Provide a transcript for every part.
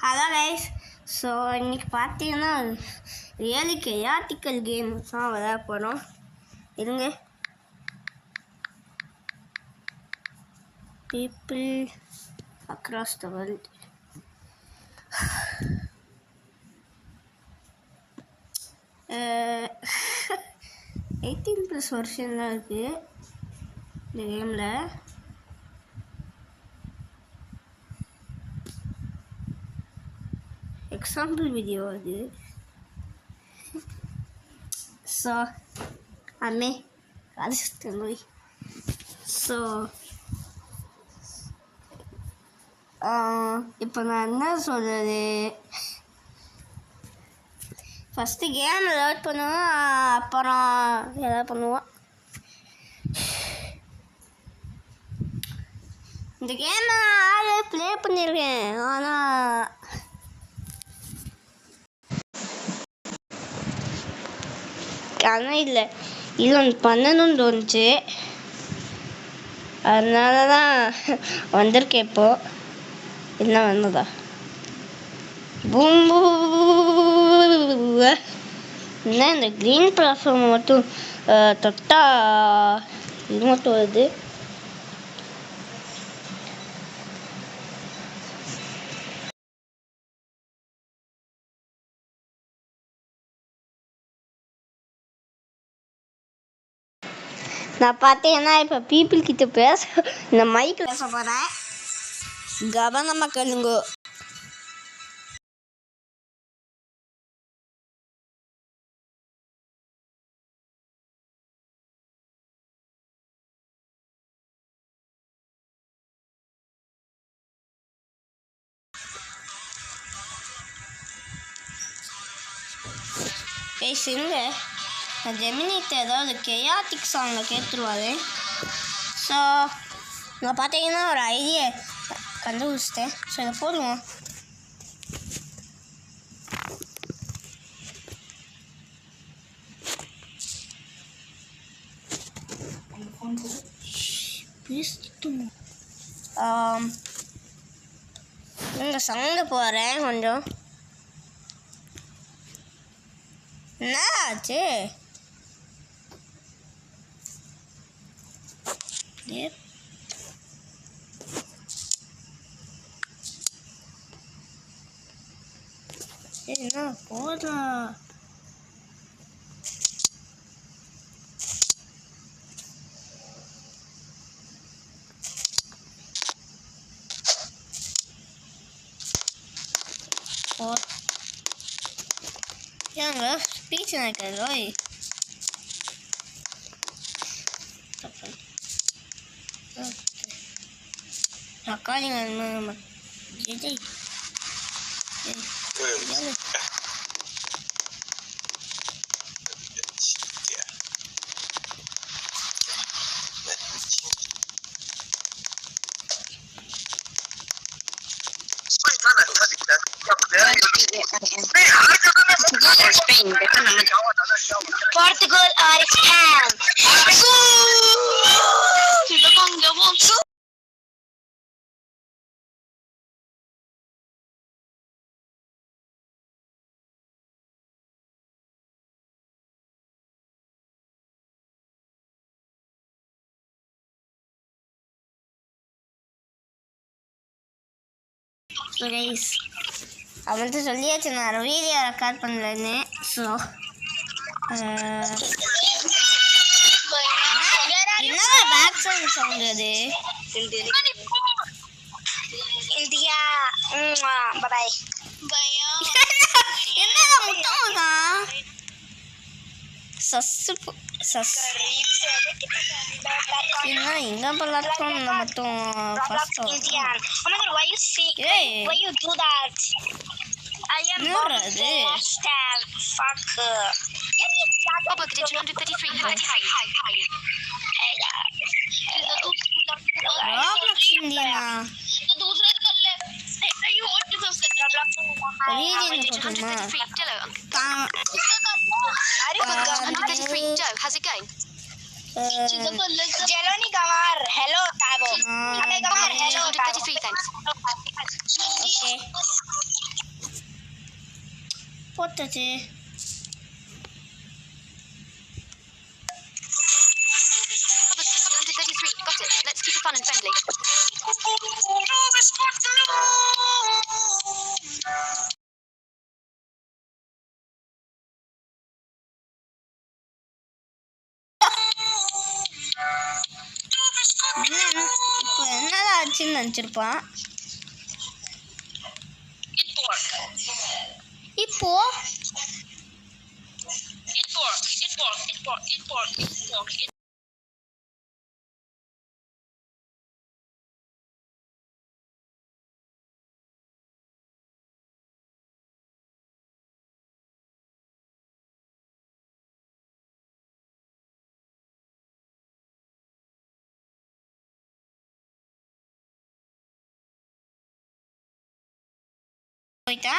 Hello guys. So இன்னைக்கு பார்த்தீங்கன்னா really கெயாட்டிக்கல் game தான் விளையாட போகிறோம். இருங்க. People across the world. +18 வருஷன்லாம் இருக்குது இந்த கேமில். எக்ஸாம்பிள் வீடியோ அது. ஸோ அம்மே அது நோய். ஸோ இப்போ நான் என்ன சொல்கிறது, ஃபஸ்ட்டு கேம் லோட் பண்ணுவோம், அப்புறம் எதாவது பண்ணுவோம். இந்த கேமை ஆள் ப்ளே பண்ணியிருக்கேன், ஆனால் இல்லை இது ஒன்று பண்ணணும்னு தோணுச்சு, அதனால தான் வந்திருக்கேன். இப்போது என்ன வந்ததா பூம்பு என்ன இந்த க்ரீன் பிளாட்ஃபார்ம் மட்டும் தொட்டா இது மட்டும் வருது. நான் பார்த்தீங்கன்னா இப்போ பீப்புள் கிட்ட இந்த மைக்கில் பேச போகிறேன். கவனமாக கேளுங்க. பேசுங்க. ஜெமினிட்ட ஏதாவது கெயாட்டிக் சாங்கில் கேட்டுருவாரு. ஸோ நான் பார்த்தீங்கன்னா ஒரு ஐடியா கண்டுபிடிச்சிட்டேன். ஸோ இதை போடுவோம். நீங்கள் சங்க போகிறேன் கொஞ்சம். என்ன ஆச்சு? என்ன போதா? ஏங்க ஸ்பீச் நினைக்கிறதோ recording Spain, Portugal or Spain. அவன்கிட்ட சொல்லியாச்சு நான் வீடியோ ரெக்கார்ட் பண்ணலன்னு. ஸோ என்ன பேக் சவுண்ட் சவுண்ட் அது? India boy. என்னடா முட்டை என்ன எங்க பழக்கம் நம்ம மட்டும் first. Oh my god, why you see? Why you do that? I am not the hostile fuck. Papa did 233 hi. Roblox India तो दूसरा कर ले. ये और डिफरेंस कर Roblox रीजन को चलो अरे 133 Joe, how's it going? Jeloni Gamar, hello Tabo. Gamar, hello Tabo. Okay. போட்டாச்சு. Got it. Let's keep it fun and friendly. இப்போ என்னதான் ஆச்சுன்னு நினச்சிருப்பான். இப்போ போயிட்டா.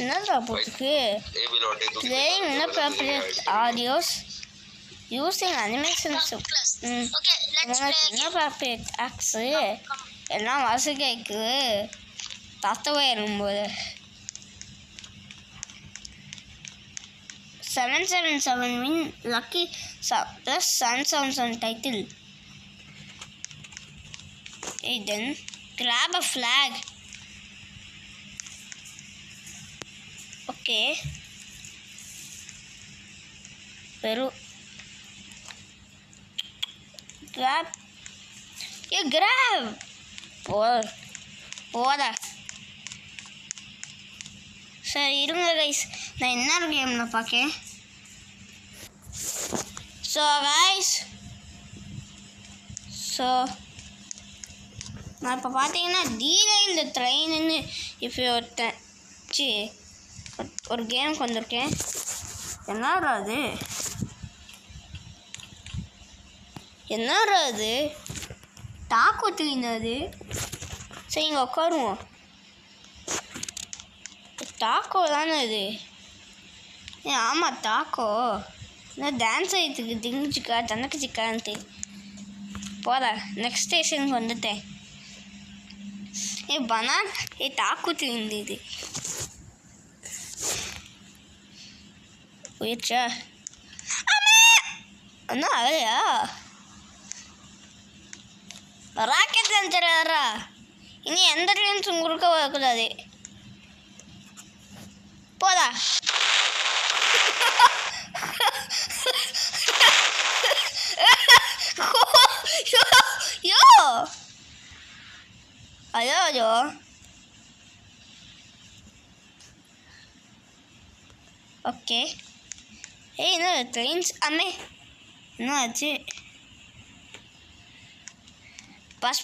என்னடா போட்டுக்கு playing inappropriate audios using animations inappropriate acts எல்லாம் வசதிக்கு தத்தவே இருக்கும்போது 777 win lucky plus sun sounds on title. Hey then grab a flag. Okay. Peru. Grab. You grab. போதா. சரி இருங்க கைஸ், நான் என்ன கேமில் பார்க்கேன். ஸோ கைஸ், நான் இப்போ பார்த்தீங்கன்னா டீலைன் த ட்ரெயின்னு இப்போ ஒரு கேமுக்கு வந்திருக்கேன். என்னடா அது டாக்கோ தூங்கினது. சரி இங்கே உட்காருவோம். டாக்கோ தானே இது? ஆமாம் டாக்கோ. நான் டான்ஸ் ஆகிட்டுக்கு திங்குச்சிக்கா தனக்கு சிக்கான்ட்டு போதா. நெக்ஸ்ட் ஸ்டேஷனுக்கு வந்துட்டேன். பனான் டாக்கோ தூங்கிது போயிடுச்சா? ஒன்றும் ஆகலையா? ராக்கெட் லான்ச்சர் யாரா? இனி எந்த ட்ரெயின்ஸும் குறுக்க வரக்கூடாது. போதா. ஐயோ ஓகே. என்ன ட்ரெயின்ஸ் அம்மே என்ன ஆச்சு? Boss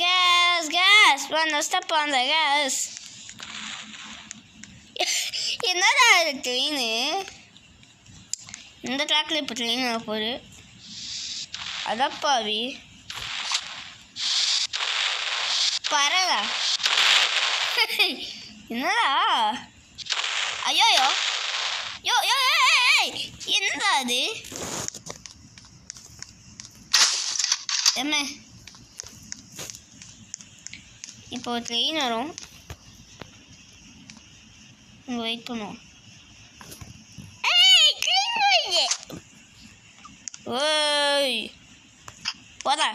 gas one step on the gas. என்னடா ட்ரெயின்? இந்த ட்ராக்ல இப்போ ட்ரெயின் வர போகுது. அதப்பாவி பரவா. என்னடா? ஐயோ என்னடா அது? என்ன இப்போ ட்ரெயின் வரும், வெயிட் பண்ணுவோம். ஓய் போதா.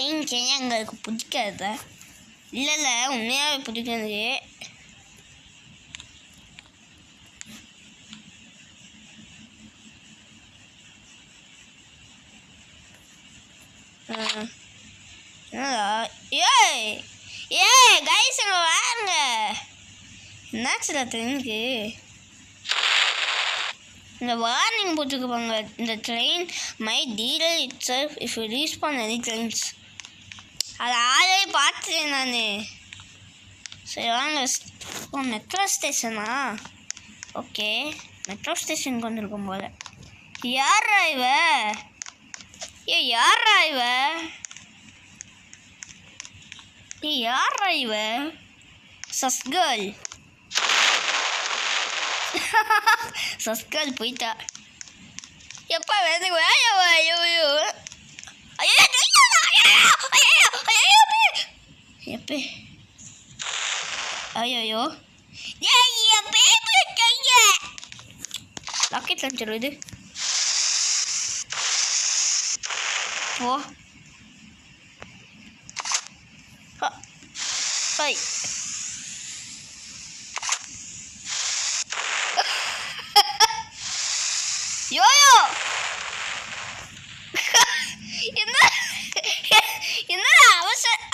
ட்ரெயின் எங்களுக்கு பிடிக்காதா? இல்லை உண்மையாகவே பிடிக்காது. ஏய் கைஸ் அங்கே வாருங்க. என்னாச்சுடா ட்ரெயினுக்கு? இந்த வார்னிங் போட்டுருப்பாங்க. இந்த train may derail itself if you respawn any trains. அது ஆல்ரெடி பார்த்துட்டேன் நான். சரி வாங்க. ஓ மெட்ரோ ஸ்டேஷனா? ஓகே மெட்ரோ ஸ்டேஷனுக்கு வந்திருக்கும் போல. யாரா இவ? யாரா இவ? யாரா இவ? சஸ்கர்ல். சஸ்கர்ல் போயிட்டா. எப்பா வேணும் ஐயோ எப்பே ஐயோ ராக்கெட் லான்ச்சர் இது. ஓ ஹை யோயோ என்ன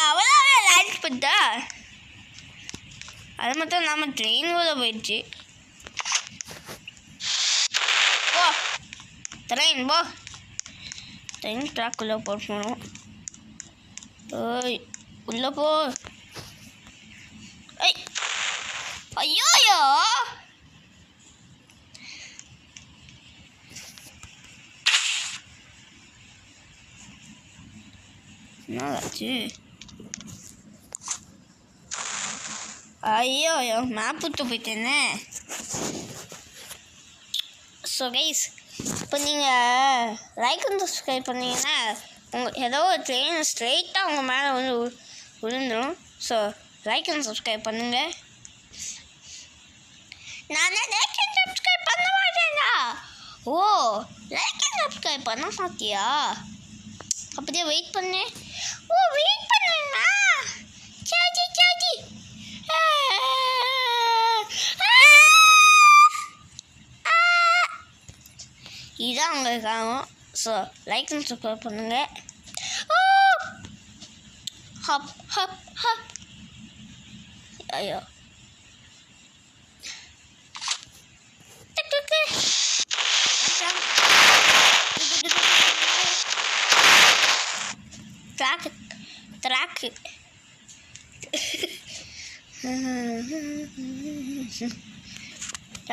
அவளாவே லான்ச் பண்ணிட்டா. அது மட்டும் நாம ட்ரெயின் கூட போயிடுச்சு. போ ட்ரெயின் போ. ட்ரெயின் ட்ராக் உள்ள போகணும். ஓய் உள்ள போ. ஐயோயோ என்னாச்சு? ஐயோயோ மேப் விட்டு போயிட்டேனே. ஸோ கைஸ் இப்போ நீங்கள் லைக் அண்ட் சப்ஸ்கிரைப் பண்ணிங்கன்னா ஏதோ ஒரு ட்ரெயின் ஸ்ட்ரெயிட்டாக உங்கள் மேலே வந்து விழுந்துடும். ஸோ லைக் அண்ட் சப்ஸ்கிரைப் பண்ணுங்கள். நான் லைக் அண்ட் சப்ஸ்கிரைப் பண்ண மாட்டேன்டா. ஓ லைக் அண்ட் சப்ஸ்கிரைப் பண்ண மாட்டியா? அப்படியே வெயிட் பண்ணு. ஓ வெயிட் பண்ணுங்கண்ணா. சாச்சி சாச்சி இதுதான் உங்களுக்கு ஆகும். ஸோ லைக் அண்ட் சப்ஸ்கிரைப் பண்ணுங்க. Hub hub hub. ஐயோ ட்ராக்கு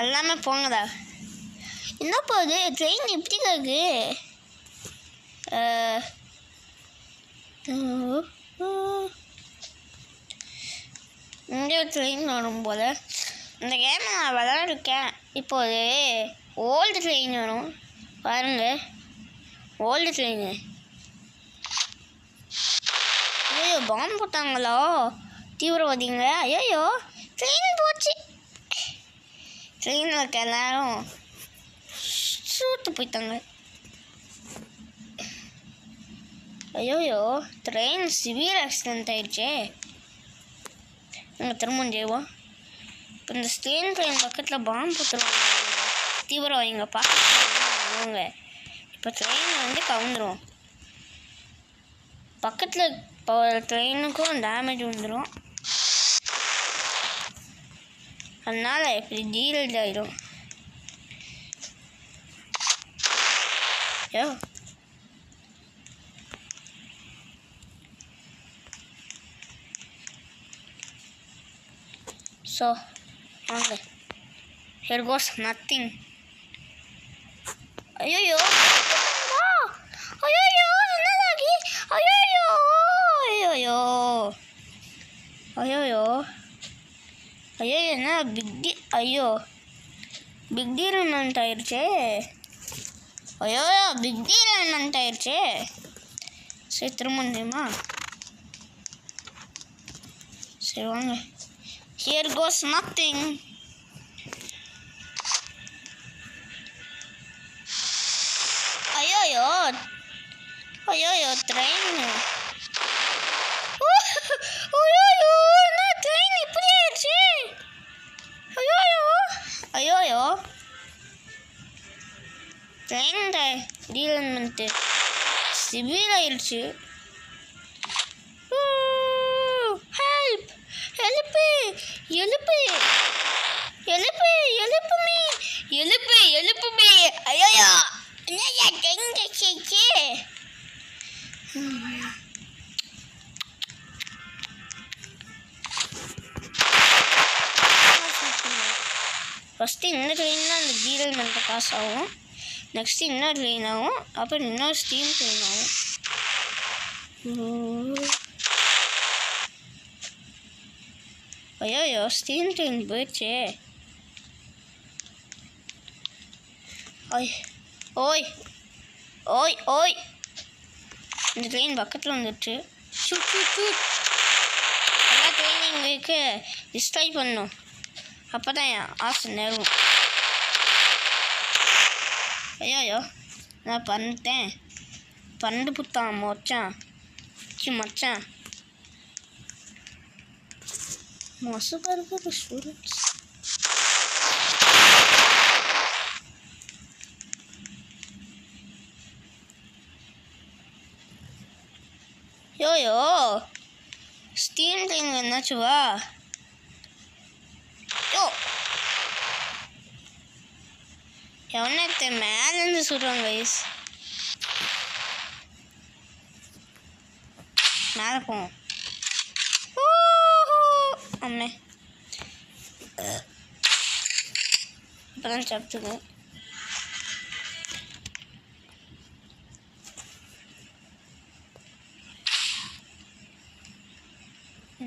எல்லாமே போங்கடா. என்ன போகுது ட்ரெயின் எப்படி இருக்கு? இங்கே ட்ரெயின் வரும் போல். இந்த கேமை நான் விளையாடிருக்கேன். இப்போது ஓல்டு ட்ரெயின் வரும் பாருங்க. Old train. ஐயோ பாம்பு போட்டாங்களோ தீவிரவாதிங்க. ஐயோ ட்ரெயின் போச்சு. ட்ரெயினில் இருக்க எல்லாரும் சூட்டு போயிட்டாங்க. ஐயோயோ ட்ரெயின் சிவியர் ஆக்சிடென்ட் ஆயிடுச்சே. நாங்கள் திரும்ப செய்வோம். இப்போ இந்த ஸ்டேன் ட்ரெயின் பக்கத்தில் பாம்பு போட்டுருவாங்க தீவிரவாதிங்க பார்க்க. இப்போ ட்ரெயின் வந்து கவுந்துடும். பக்கத்தில் இப்போ ட்ரெயினுக்கும் டேமேஜ் வந்துடும். அதனால் இப்படி டீரேஜ் ஆகிடும். யோ ஸோ வாங்க. here goes nothing. ஐயோ ஐயோ என்னதாகி? ஐயோ ஐயோ ஐயோ ஐயோ என்ன பிக் டீல் ஆயிடுச்சே. ஐயோ பிக் டீல் ஆயிடுச்சே. சரி திரும்ப முடியுமா? சரி வாங்க. here goes nothing. ஐயோ ட்ரெயின். ஐயோ என்ன ட்ரெயின் இப்படி ஆயிடுச்சு? ஐயோ ட்ரெயின் டீலன்மெண்ட்டு சிவியர் ஆயிடுச்சு. ஹெல்ப் எழுப்பு எழுப்பு எழுப்பு எழுப்புமே எழுப்பு எழுப்புமே ஃபஸ்ட்டு இந்த ட்ரெயின் தான் அந்த டீரல் பண்ணுற காசு ஆகும். நெக்ஸ்ட்டு இன்னொரு ட்ரெயின் ஆகும். அப்புறம் இன்னொரு ஸ்டீம் ட்ரெயின் ஆகும். ஐயோ ஸ்டீம் ட்ரெயின் போயிடுச்சே. ஓய் ஓய் ஓய் ஓய் இந்த ட்ரெயின் பக்கத்தில் வந்துடுச்சு. எல்லா ட்ரெயினிங்களுக்கு டிஸ்ட்ராய் பண்ணணும். அப்போ தான் என் ஆசை நேரும். ஐயோ நான் பண்ணிட்டேன். பண்டு புத்தான் மச்சான். மச்சான் மோசமாக இருக்கிற ஸ்டூடெண்ட்ஸ். யோயோ ஸ்டீம் ட்ரெயின் என்னாச்சுவா? யோ எவனத்தை மேலேருந்து சுடுறாங்க கைஸ். மேலே போவோம். அம்மே இப்போதான் சாப்பிட்டுங்க.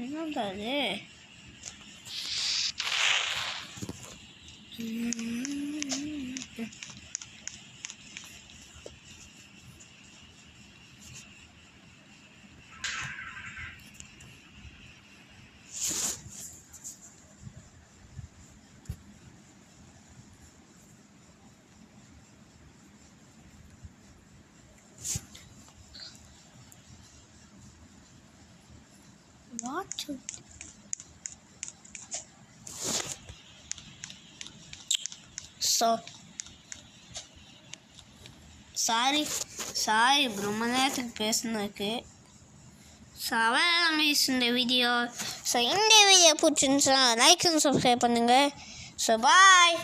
என்னடா அது? What? So sorry ரொம்ப நேரத்துக்கு பேசுனதுக்கு. அவ்வளோதான் கைஸ் இந்த வீடியோ. ஸோ இந்த வீடியோ பிடிச்சிருந்துச்சுன்னா லைக் அண்ட் சப்ஸ்கிரைப் பண்ணுங்கள். So bye.